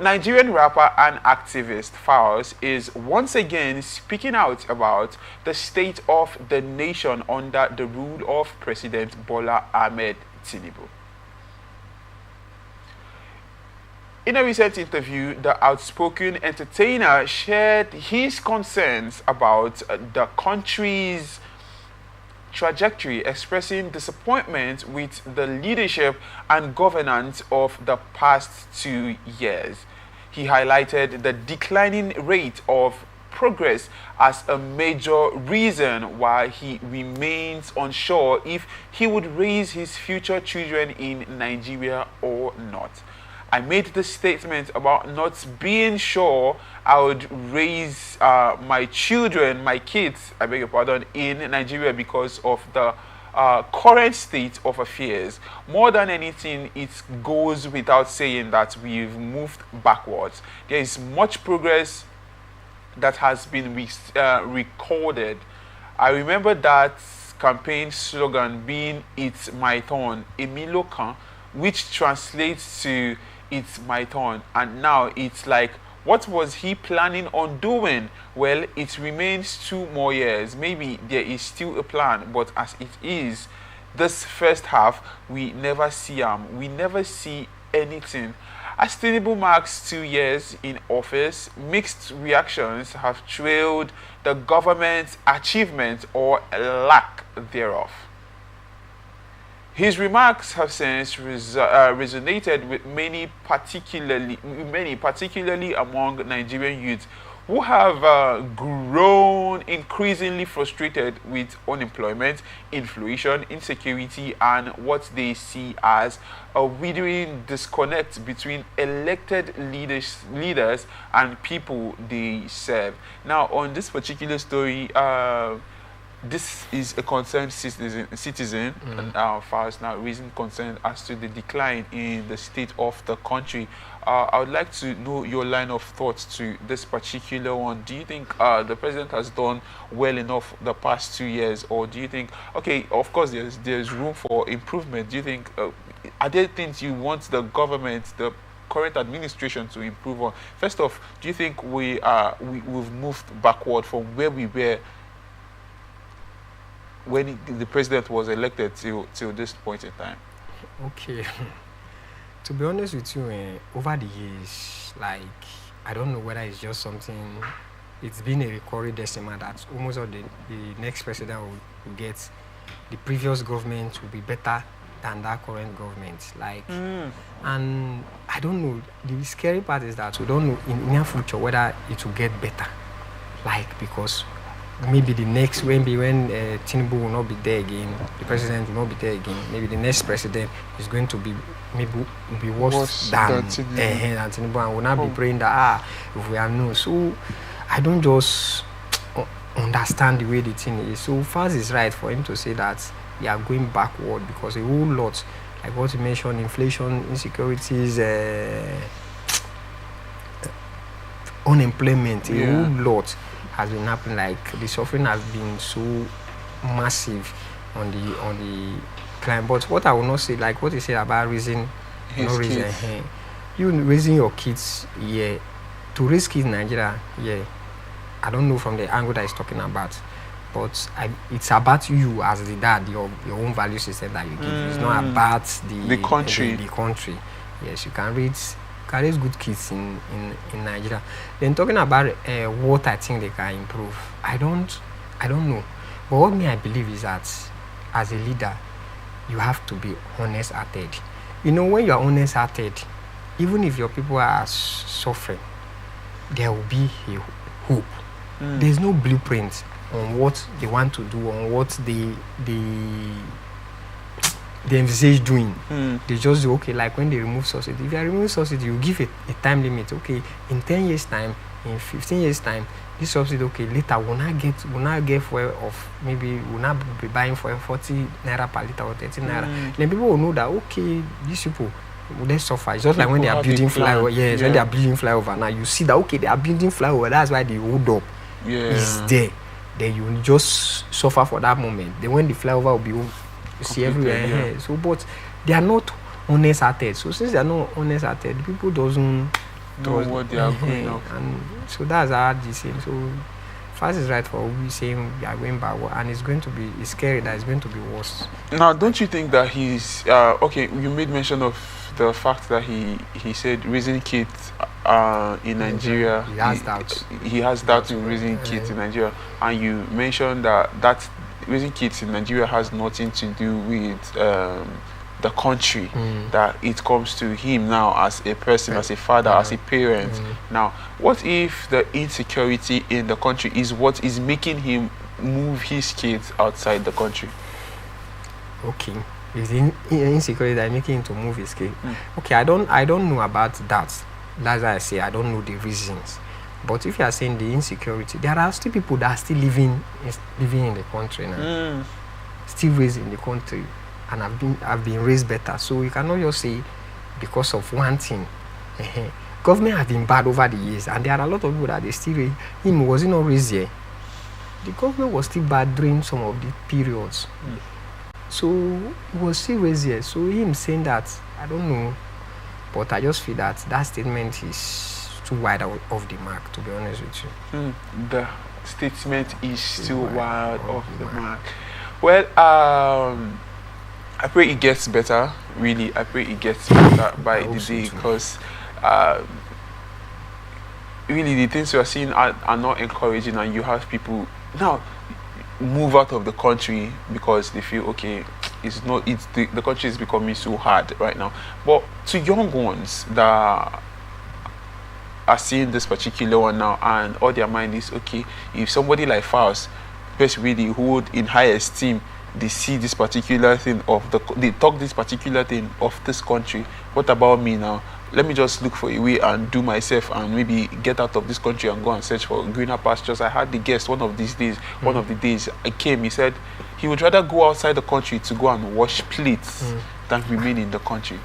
Nigerian rapper and activist Falz is once again speaking out about the state of the nation under the rule of President Bola Ahmed Tinubu. In a recent interview, the outspoken entertainer shared his concerns about the country's trajectory, expressing disappointment with the leadership and governance of the past 2 years. He highlighted the declining rate of progress as a major reason why he remains unsure if he would raise his future children in Nigeria or not. I made the statement about not being sure I would raise my children, my kids, I beg your pardon, in Nigeria because of the current state of affairs. More than anything, it goes without saying that we've moved backwards. There is much progress that has been recorded. I remember that campaign slogan being "It's my turn," Emilio Kan, which translates to "It's my turn," and now it's like, what was he planning on doing? Well, it remains 2 more years. Maybe there is still a plan, but as it is, this first half, we never see we never see anything. As Tinubu marks 2 years in office, mixed reactions have trailed the government's achievement or lack thereof. His remarks have since resonated with many, particularly among Nigerian youths who have grown increasingly frustrated with unemployment, inflation, insecurity, and what they see as a withering disconnect between elected leaders and people they serve. Now, on this particular story, this is a concerned citizen and Falz now raising concern as to the decline in the state of the country. I would like to know your line of thoughts to this particular one. Do you think the president has done well enough the past 2 years, or do you think, okay, of course there's room for improvement? Do you think are there things you want the government, the current administration, to improve on? First off, do you think we've moved backward from where we were when the president was elected till this point in time? Okay. To be honest with you, over the years, like, I don't know whether it's just something, it's been a recurring decimal that almost all the next president will get, the previous government will be better than that current government. Like, and I don't know, the scary part is that we don't know in near future whether it will get better. Like, because maybe the next, maybe when Tinubu will not be there again, the president will not be there again, maybe the next president is going to be worse than Tinubu, and we'll not be praying that if we are no. So I don't just understand the way the thing is. So Falz is right for him to say that we are going backward, because a whole lot, like what you mentioned, inflation, insecurities, unemployment, a whole lot has been happening. Like, the suffering has been so massive on the climb. But what I will not say, like what you said about raising, you raising your kids, to raise kids in Nigeria, I don't know from the angle that he's talking about, but it's about you as the dad, your own value system that you give. It's not about the country. The country. Yes, you can raise good kids in Nigeria. Then talking about what I think they can improve, I don't know. But what I believe is that as a leader, you have to be honest-hearted. You know, when you are honest-hearted, even if your people are suffering, there will be a hope. There's no blueprint on what they want to do, on what they envisage doing. They just do, okay, like when they remove subsidy. If you are removing subsidy, you give it a time limit. Okay, in 10 years' time, in 15 years' time, this subsidy, okay, later we'll not get fuel of, maybe we'll not be buying for 40 naira per liter or 30 naira. Then people will know that, okay, these people, they suffer. It's just like when they are building flyover. When they are building flyover. Now you see that, okay, they are building flyover. That's why the hold up is there. Then you just suffer for that moment. Then when the flyover will be, you see everywhere. So, but they are not honest-hearted. So since they are not honest-hearted, people doesn't know what they are going up. And so that's how this thing. So Falz is right for we saying we are going backward, and it's going to be scary that it's going to be worse. Now, don't you think that he's okay? You made mention of the fact that he said raising kids in Nigeria. He has doubts. He has doubts in raising kids in Nigeria, and you mentioned that raising kids in Nigeria has nothing to do with the country. That it comes to him now as a person, as a father, as a parent. Now, what if the insecurity in the country is what is making him move his kids outside the country? Okay, is insecurity that making him to move his kid? Okay, I don't know about that. That's why I say I don't know the reasons. But if you are saying the insecurity, there are still people that are still living in the country now, still raised in the country, and have been raised better. So you cannot just say because of one thing. Government have been bad over the years, and there are a lot of people that they still raise. Him was he not raised here? The government was still bad during some of the periods. So he was still raised here. So him saying that, I don't know, but I just feel that statement is too wide off the mark, to be honest with you. The statement is too wide off the mark. Well, I pray it gets better. Really, I pray it gets better by the day, because really the things you are seeing are not encouraging, and you have people now move out of the country because they feel okay, the country is becoming so hard right now. But to young ones that are seeing this particular one now, and all their mind is okay, if somebody like Falz, person really hold in high esteem, they see this particular thing they talk this particular thing of this country, what about me now? Let me just look for a way and do myself and maybe get out of this country and go and search for greener pastures. I had the guest one of the days I came, he said he would rather go outside the country to go and wash plates than remain in the country.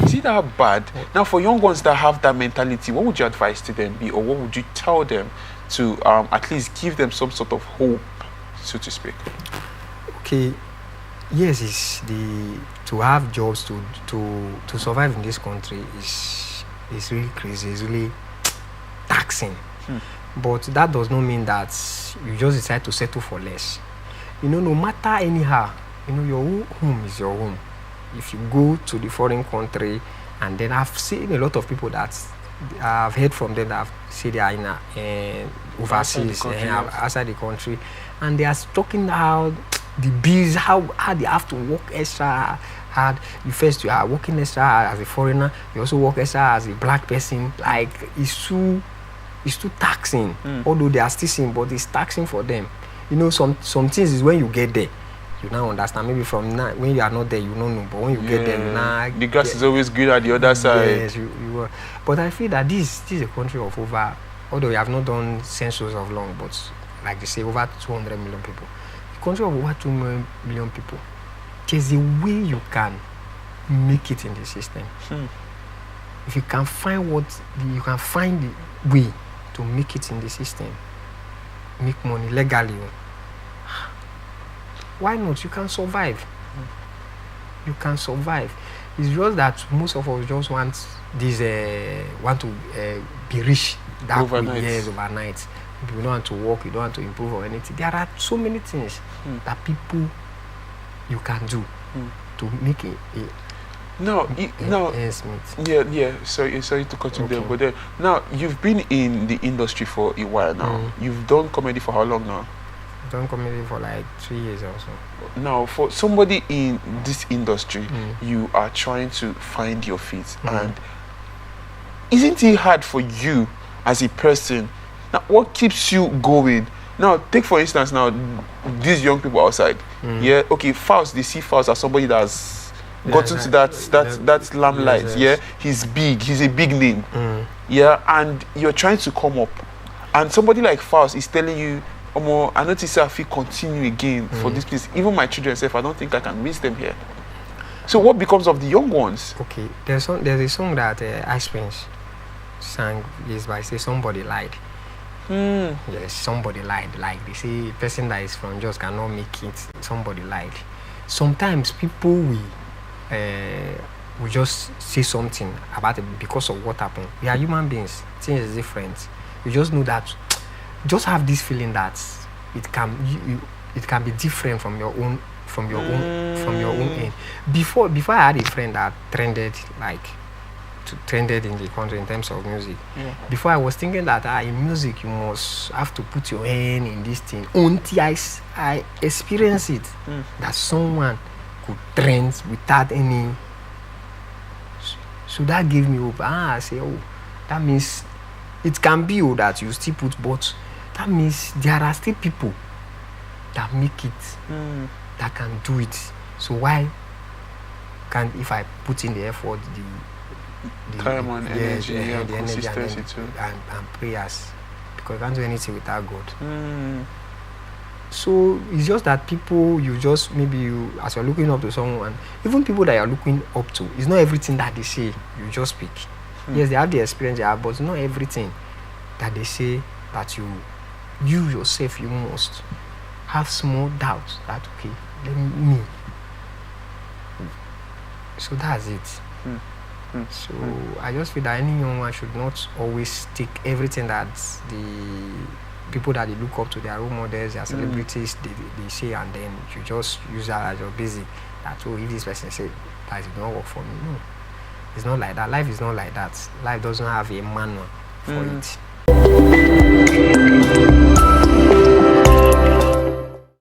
See that bad? Now, for young ones that have that mentality, what would your advice to them be, or what would you tell them to at least give them some sort of hope, so to speak? Okay, yes, it's to have jobs to survive in this country is really crazy. It's really taxing. But that does not mean that you just decide to settle for less. No matter anyhow, your home is your home. If you go to the foreign country, and then I've seen a lot of people that I've heard from them that say they are in overseas, outside the country, and they are talking about the bills, how they have to work extra hard. You are working extra hard as a foreigner. You also work extra as a black person. Like it's too taxing. Although they are still seeing, but it's taxing for them. Some things is when you get there, you now understand. Maybe from now, when you are not there, you don't know. But when you get there, you now the grass is always green at the other side. Yes, you are. But I feel that this is a country of over, although we have not done census of long, but like they say, over 200 million people. Country of over 2 million people, there's a way you can make it in the system. If you can find you can find the way to make it in the system, make money legally. Why not? You can survive. You can survive. It's just that most of us just want to be rich that overnight. Years overnight. You don't want to work, you don't want to improve or anything. There are so many things that you can do to make it. Sorry to cut you there, but then now you've been in the industry for a while now. You've done comedy for how long now? I've done comedy for like 3 years or so. Now, for somebody in this industry, you are trying to find your feet, and isn't it hard for you as a person? Now, what keeps you going? Now, take for instance now these young people outside. Yeah, okay, Falz, they see Falz as somebody that's gotten to that limelight. Yeah, he's big, he's a big name. Yeah, and you're trying to come up, and somebody like Falz is telling you, I notice if you continue again for this place, even my children self, I don't think I can raise them here. So what becomes of the young ones? Okay, there's a song that Ice Prince sang is by say somebody lied. Yes, somebody lied. Like they say, a person that is from just cannot make it. Somebody lied. Sometimes people will we just say something about it because of what happened. We are human beings. Things is different. You just know that. Just have this feeling that it can it can be different from your own end. Before I had a friend that trended in the country in terms of music. Yeah. Before I was thinking that in music you must have to put your hand in this thing until I experience it that someone could trend without any. So that gave me hope. I say, oh, that means it can be that you still put, but that means there are still people that make it, that can do it. So why can't, if I put in the effort, the time and energy, and consistency too, and prayers, because you can't do anything without God. So it's just that people, you just as you're looking up to someone, even people that you're looking up to, it's not everything that they say you just speak. Yes, they have the experience they have, but it's not everything that they say that you yourself, you must have small doubts that, okay, let me. So that's it. So I just feel that any young one should not always take everything that the people that they look up to, their role models, their celebrities, they say, and then you just use that as your basic. That, oh, if this person said that it will not work for me. No, it's not like that. Life is not like that. Life doesn't have a manual for it.